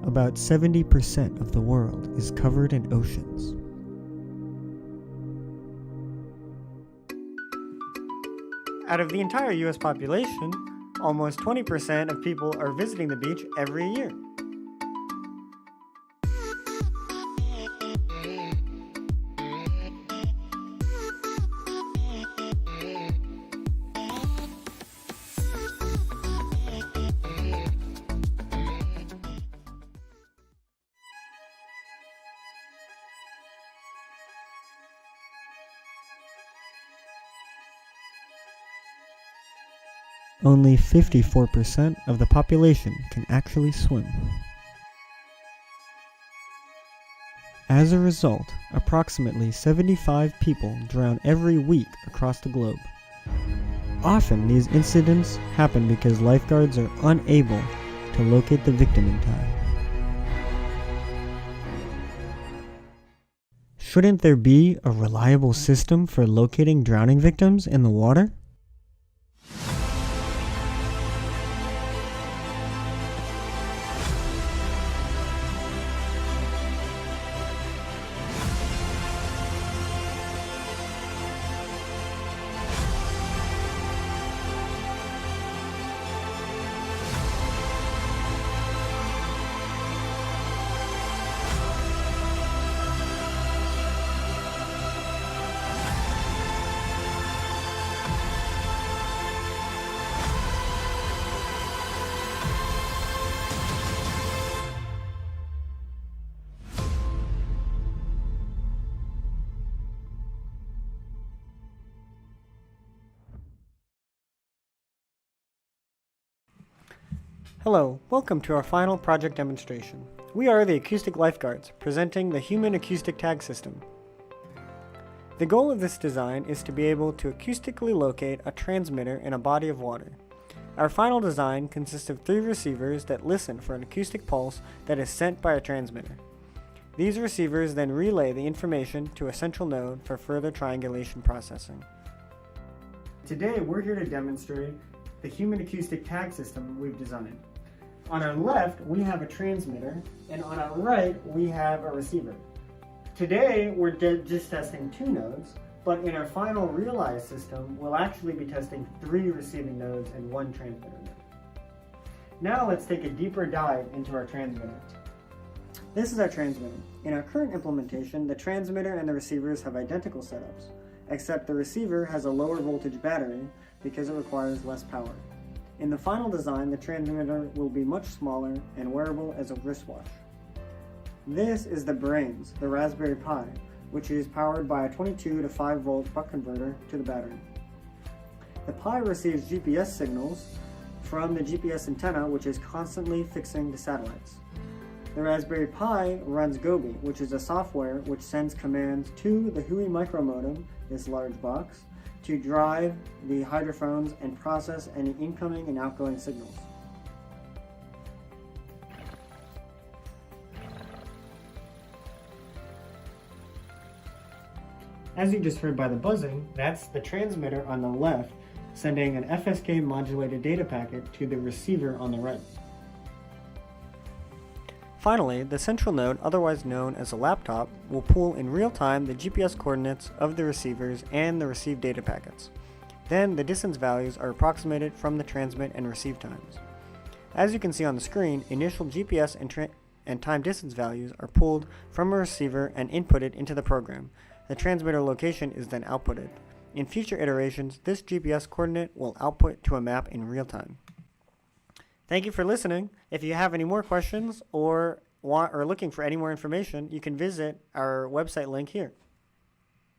About 70% of the world is covered in oceans. Out of the entire US population, almost 20% of people are visiting the beach every year. Only 54% of the population can actually swim. As a result, approximately 75 people drown every week across the globe. Often these incidents happen because lifeguards are unable to locate the victim in time. Shouldn't there be a reliable system for locating drowning victims in the water? Hello, welcome to our final project demonstration. We are the Acoustic Lifeguards, presenting the Human Acoustic Tag System. The goal of this design is to be able to acoustically locate a transmitter in a body of water. Our final design consists of 3 receivers that listen for an acoustic pulse that is sent by a transmitter. These receivers then relay the information to a central node for further triangulation processing. Today we're here to demonstrate the Human Acoustic Tag System we've designed. On our left, we have a transmitter, and on our right, we have a receiver. Today, we're just testing 2 nodes, but in our final realized system, we'll actually be testing 3 receiving nodes and 1 transmitter node. Now let's take a deeper dive into our transmitter. This is our transmitter. In our current implementation, the transmitter and the receivers have identical setups, except the receiver has a lower voltage battery because it requires less power. In the final design, the transmitter will be much smaller and wearable as a wristwatch. This is the brains, the Raspberry Pi, which is powered by a 22 to 5 volt buck converter to the battery. The Pi receives GPS signals from the GPS antenna, which is constantly fixing the satellites. The Raspberry Pi runs Gobi, which is a software which sends commands to the Hui micromodem, this large box, to drive the hydrophones and process any incoming and outgoing signals. As you just heard by the buzzing, that's the transmitter on the left sending an FSK modulated data packet to the receiver on the right. Finally, the central node, otherwise known as a laptop, will pull in real time the GPS coordinates of the receivers and the received data packets. Then the distance values are approximated from the transmit and receive times. As you can see on the screen, initial GPS and time distance values are pulled from a receiver and inputted into the program. The transmitter location is then outputted. In future iterations, this GPS coordinate will output to a map in real time. Thank you for listening. If you have any more questions or are looking for any more information, you can visit our website link here.